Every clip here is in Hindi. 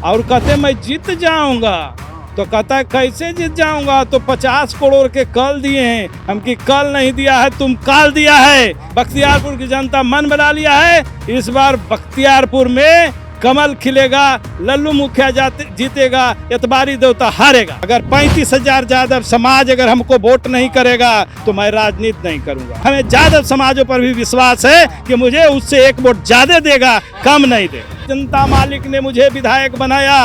और कहते मैं जीत जाऊंगा। तो कहता है कैसे जीत जाऊंगा, तो 50 करोड़ के कल दिए हैं, हमकी कल नहीं दिया है, तुम काल दिया है। बख्तियारपुर की जनता मन बना लिया है, इस बार बख्तियारपुर में कमल खिलेगा, लल्लू मुखिया जीतेगा, एतबारी देवता हारेगा। अगर 35,000 यादव समाज अगर हमको वोट नहीं करेगा तो मैं राजनीति नहीं करूंगा। हमें यादव समाजों पर भी विश्वास है कि मुझे उससे एक वोट ज्यादा देगा, कम नहीं दे। जनता मालिक ने मुझे विधायक बनाया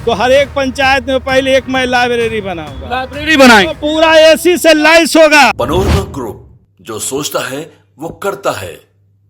तो हर एक पंचायत में पहले एक मैं लाइब्रेरी बनाऊंगा। लाइब्रेरी बनाएंगे तो पूरा एसी से लाइस होगा। पनोरमा ग्रुप, जो सोचता है वो करता है।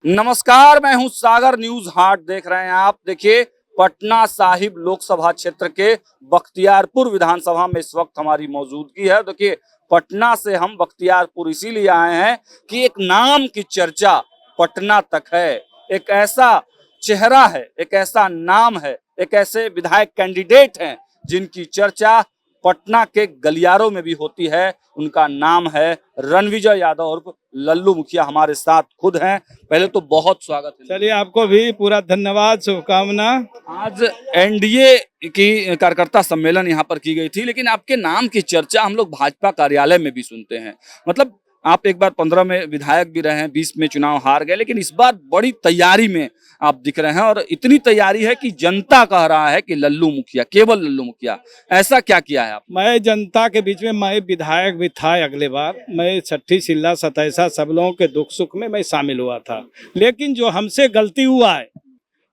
नमस्कार, मैं हूं सागर, न्यूज हाट देख रहे हैं आप। देखिए, पटना साहिब लोकसभा क्षेत्र के बख्तियारपुर विधानसभा में इस वक्त हमारी मौजूदगी है। देखिए, पटना से हम बख्तियारपुर इसीलिए आए हैं कि एक नाम की चर्चा पटना तक है। एक ऐसा चेहरा है, एक ऐसा नाम है, एक ऐसे विधायक कैंडिडेट हैं जिनकी चर्चा पटना के गलियारों में भी होती है। उनका नाम है रणविजय यादव और लल्लू मुखिया। हमारे साथ खुद हैं। पहले तो बहुत स्वागत है। चलिए, आपको भी पूरा धन्यवाद, शुभकामना। आज एनडीए की कार्यकर्ता सम्मेलन यहाँ पर की गई थी, लेकिन आपके नाम की चर्चा हम लोग भाजपा कार्यालय में भी सुनते हैं। मतलब आप एक बार 15 में विधायक भी रहे हैं, 20 में चुनाव हार गए, लेकिन इस बार बड़ी तैयारी में आप दिख रहे हैं। और इतनी तैयारी है कि जनता कह रहा है कि लल्लू मुखिया, केवल लल्लू मुखिया। ऐसा क्या किया है आप? मैं जनता के बीच में, मैं विधायक भी था अगले बार। मैं छठी सिल्ला सतैसा सब लोगों के दुख सुख में मैं शामिल हुआ था। लेकिन जो हमसे गलती हुआ है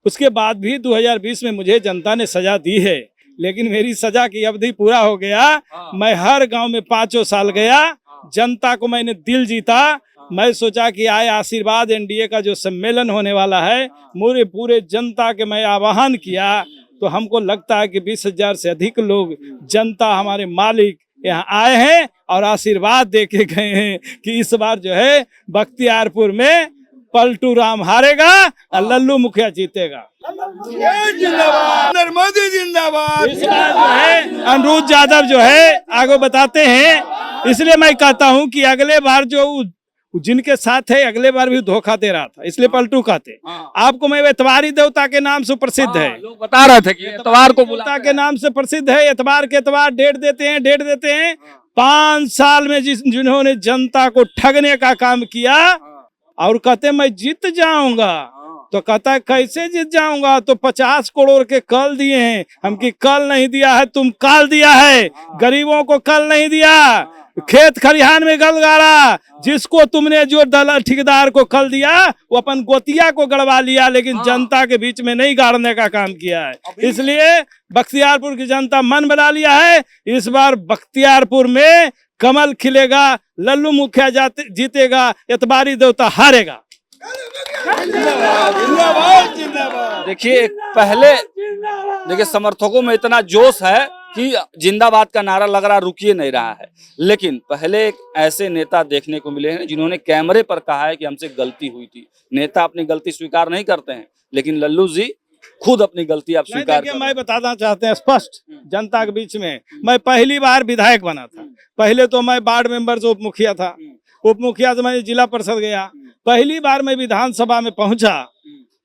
उसके बाद भी 2020 में मुझे जनता ने सजा दी है, लेकिन मेरी सजा की अवधि पूरा हो गया। मैं हर गांव में 5 साल गया, जनता को मैंने दिल जीता। मैं सोचा कि आए आशीर्वाद एनडीए का जो सम्मेलन होने वाला है, मुझे पूरे जनता के मैं आह्वान किया, तो हमको लगता है कि 20,000 से अधिक लोग, जनता, हमारे मालिक यहाँ आए हैं और आशीर्वाद दे के गए हैं कि इस बार जो है बख्तियारपुर में पलटू राम हारेगा और लल्लू मुखिया जीतेगा। नर्मदे जिंदाबाद। इस बार जो है अनिरुद्ध यादव जो है आगे बताते हैं, इसलिए मैं कहता हूं कि अगले बार जो जिनके साथ है अगले बार भी धोखा दे रहा था, इसलिए पलटू कहते। आपको मैं एतबारी देवता के नाम से प्रसिद्ध है, लोग बता रहे थे कि एतवार को देवता के नाम से प्रसिद्ध है। एतबार के एतबार डेट देते हैं। 5 साल में जिन्होंने जनता को ठगने का काम किया और कहते मैं जीत जाऊंगा। तो कहता है कैसे जीत जाऊंगा, तो 50 करोड़ के कल दिए हैं, हमकी कल नहीं दिया है, तुम काल दिया है। गरीबों को कल नहीं दिया, खेत खरिहान में गल गाड़ा। जिसको तुमने जो दलाल ठेकेदार को कल दिया वो अपन गोतिया को गड़वा लिया, लेकिन जनता के बीच में नहीं गाड़ने का काम किया है। इसलिए बख्तियारपुर की जनता मन बना लिया है, इस बार बख्तियारपुर में कमल खिलेगा, लल्लू मुखिया जीतेगा, एतबारी देवता हारेगा। देखिए, पहले देखिए समर्थकों में इतना जोश है कि जिंदाबाद का नारा लग रहा, रुकिए नहीं रहा है। लेकिन पहले एक ऐसे नेता देखने को मिले हैं जिन्होंने कैमरे पर कहा है कि हमसे गलती हुई थी। नेता अपनी गलती स्वीकार नहीं करते हैं, लेकिन लल्लू जी खुद अपनी गलती आप स्वीकार करते हैं। मैं बताना चाहते हैं स्पष्ट जनता के बीच में, मैं पहली बार विधायक बना था। पहले तो मैं वार्ड मेंबर से उप मुखिया था, उप मुखिया से मैं जिला परिषद गया। पहली बार मैं विधानसभा में पहुंचा,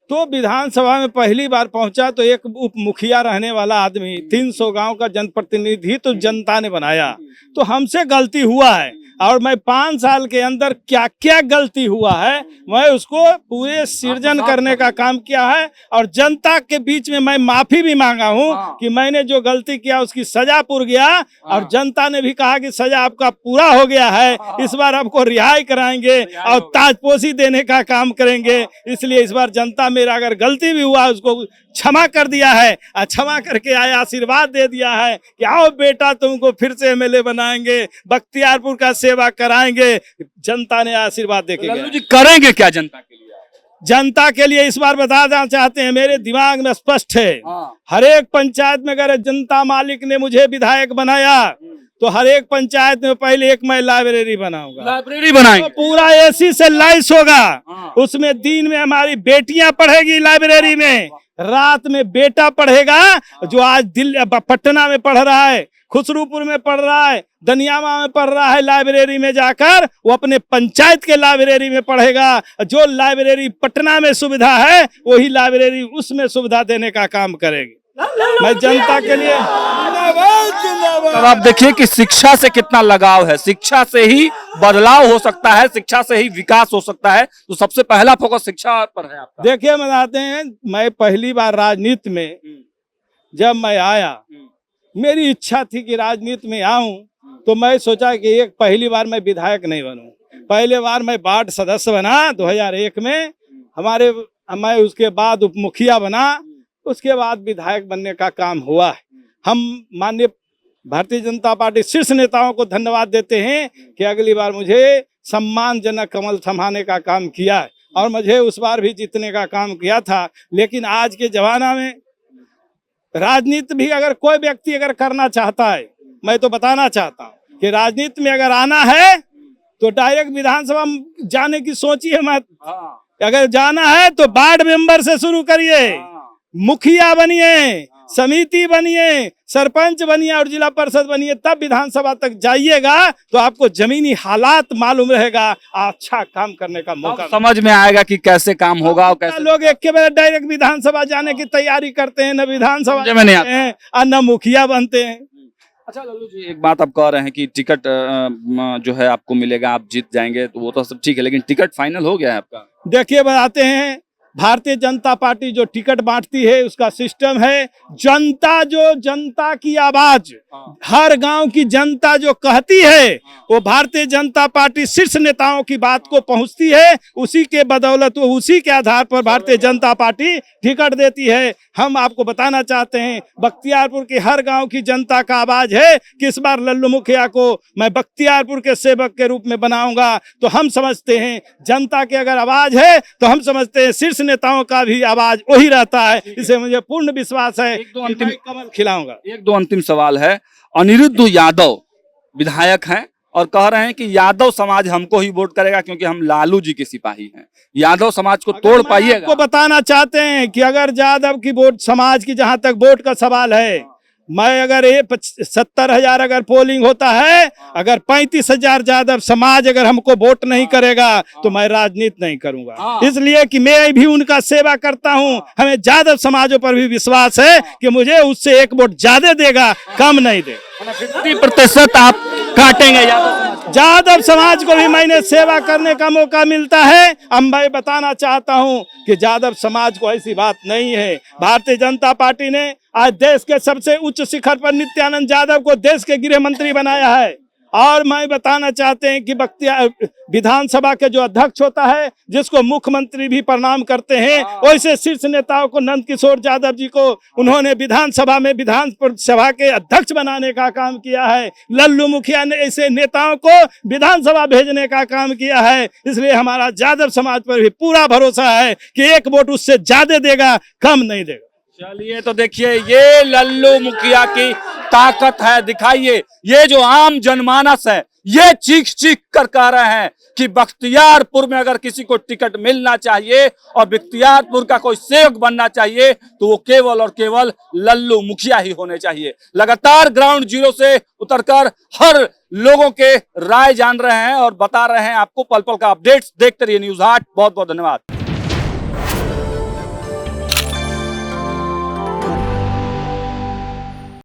तो विधानसभा में पहली बार पहुंचा तो एक उप मुखिया रहने वाला आदमी 300 गांव का जनप्रतिनिधि तो जनता ने बनाया। तो हमसे गलती हुआ है और मैं 5 साल के अंदर क्या क्या गलती हुआ है मैं उसको पूरे सृजन करने का काम किया है। और जनता के बीच में मैं माफी भी मांगा हूं कि मैंने जो गलती किया उसकी सजा पूर गया, और जनता ने भी कहा कि सजा आपका पूरा हो गया है, इस बार आपको रिहाई कराएंगे और ताजपोशी देने का काम करेंगे। इसलिए इस बार जनता मेरा अगर गलती भी हुआ उसको क्षमा कर दिया है, और क्षमा करके आए आशीर्वाद दे दिया है कि आओ बेटा तुमको फिर से एमएलए बनाएंगे, बख्तियारपुर का सेवा कराएंगे। जनता ने आशीर्वाद देके लल्लू जी करेंगे क्या जनता के लिए? जनता के लिए इस बार बताना चाहते हैं, मेरे दिमाग में स्पष्ट है। हर एक पंचायत में अगर जनता मालिक ने मुझे विधायक बनाया तो हर एक पंचायत में पहले एक मैं लाइब्रेरी बनाऊंगा। लाइब्रेरी बनाएंगे, तो पूरा एसी से लाइस होगा। उसमें दिन में हमारी बेटियां पढ़ेगी लाइब्रेरी में, रात में बेटा पढ़ेगा। जो आज पटना में पढ़ रहा है, खुसरूपुर में पढ़ रहा है, दनियामा में पढ़ रहा है, लाइब्रेरी में जाकर वो अपने पंचायत के लाइब्रेरी में पढ़ेगा। जो लाइब्रेरी पटना में सुविधा है वही लाइब्रेरी उसमें सुविधा देने का काम करेगी। मैं जनता के लिए तब आप देखिए कि शिक्षा से कितना लगाव है, शिक्षा से ही बदलाव हो सकता है, शिक्षा से ही विकास हो सकता है। तो सबसे पहला फोकस शिक्षा पर है आपका। देखिए बताते हैं, मैं पहली बार राजनीति में जब मैं आया, मेरी इच्छा थी कि राजनीति में आऊं, तो मैं सोचा कि एक पहली बार मैं विधायक नहीं बनूं। पहले बार मैं वार्ड सदस्य बना 2001 में, मैं उसके बाद उप मुखिया बना, उसके बाद विधायक बनने का काम हुआ है। हम माननीय भारतीय जनता पार्टी शीर्ष नेताओं को धन्यवाद देते हैं कि अगली बार मुझे सम्मानजनक कमल थमाने का काम किया है, और मुझे उस बार भी जीतने का काम किया था। लेकिन आज के जमाना में राजनीति भी अगर कोई व्यक्ति अगर करना चाहता है, मैं तो बताना चाहता हूँ कि राजनीति में अगर आना है तो डायरेक्ट विधानसभा जाने की सोचिए मत। अगर जाना है तो वार्ड मेंबर से शुरू करिए, मुखिया बनिए, समिति बनिए, सरपंच बनिए और जिला परिषद बनिए, तब विधानसभा तक जाइएगा तो आपको जमीनी हालात मालूम रहेगा, अच्छा काम करने का मौका समझ में आएगा कि कैसे काम होगा और कैसे लोग एक के बाद डायरेक्ट विधानसभा जाने की तैयारी करते हैं, न विधानसभा समझ में नहीं आता हैं और न मुखिया बनते हैं। अच्छा लल्लू जी, एक बात आप कह रहे हैं कि टिकट जो है आपको मिलेगा, आप जीत जाएंगे, तो वो तो सब ठीक है, लेकिन टिकट फाइनल हो गया है आपका? देखिए बताते हैं, भारतीय जनता पार्टी जो टिकट बांटती है उसका सिस्टम है, जनता की आवाज, हर गांव की जनता जो कहती है वो भारतीय जनता पार्टी शीर्ष नेताओं की बात को पहुंचती है, उसी के बदौलत वो उसी के आधार पर भारतीय जनता पार्टी टिकट देती है। हम आपको बताना चाहते हैं, बख्तियारपुर के हर गांव की जनता का आवाज है कि इस बार लल्लू मुखिया को मैं बख्तियारपुर के सेवक के रूप में बनाऊंगा। तो हम समझते हैं जनता की अगर आवाज है तो हम समझते हैं शीर्ष नेताओं का भी आवाज वही रहता है। इसे मुझे पूर्ण विश्वास है कि मैं कमल खिलाऊंगा। एक दो अंतिम सवाल है। अनिरुद्ध यादव विधायक हैं और कह रहे हैं कि यादव समाज हमको ही वोट करेगा क्योंकि हम लालू जी के सिपाही हैं। यादव समाज को तोड़ पाइएगा? आपको बताना चाहते हैं कि अगर यादव की वोट समाज की, जहां तक वोट का सवाल है, मैं अगर 70,000 अगर पोलिंग होता है, अगर 35,000 यादव समाज अगर हमको वोट नहीं करेगा तो मैं राजनीति नहीं करूंगा। इसलिए कि मैं भी उनका सेवा करता हूं, हमें यादव समाजों पर भी विश्वास है कि मुझे उससे एक वोट ज्यादा देगा, कम नहीं देगा। 50% आप काटेंगे यादव समाज को भी मैंने सेवा करने का मौका मिलता है। अब मैं बताना चाहता हूं कि यादव समाज को ऐसी बात नहीं है। भारतीय जनता पार्टी ने आज देश के सबसे उच्च शिखर पर नित्यानंद यादव को देश के गृह मंत्री बनाया है। और मैं बताना चाहते हैं कि विधानसभा के जो अध्यक्ष होता है, जिसको मुख्यमंत्री भी प्रणाम करते हैं, वैसे शीर्ष नेताओं को, नंद किशोर यादव जी को उन्होंने विधानसभा में विधानसभा के अध्यक्ष बनाने का काम किया है। लल्लू मुखिया ने ऐसे नेताओं को विधानसभा भेजने का काम किया है। इसलिए हमारा यादव समाज पर भी पूरा भरोसा है कि एक वोट उससे ज्यादा देगा, कम नहीं देगा। चलिए तो देखिए, ये लल्लू मुखिया की ताकत है। दिखाइए, ये जो आम जनमानस है ये चीख चीख कर कह रहे हैं कि बख्तियारपुर में अगर किसी को टिकट मिलना चाहिए और बख्तियारपुर का कोई सेवक बनना चाहिए तो वो केवल और केवल लल्लू मुखिया ही होने चाहिए। लगातार ग्राउंड जीरो से उतरकर हर लोगों के राय जान रहे हैं और बता रहे हैं आपको। पल पल का अपडेट्स देखते रहिए न्यूज़ 8। बहुत बहुत धन्यवाद।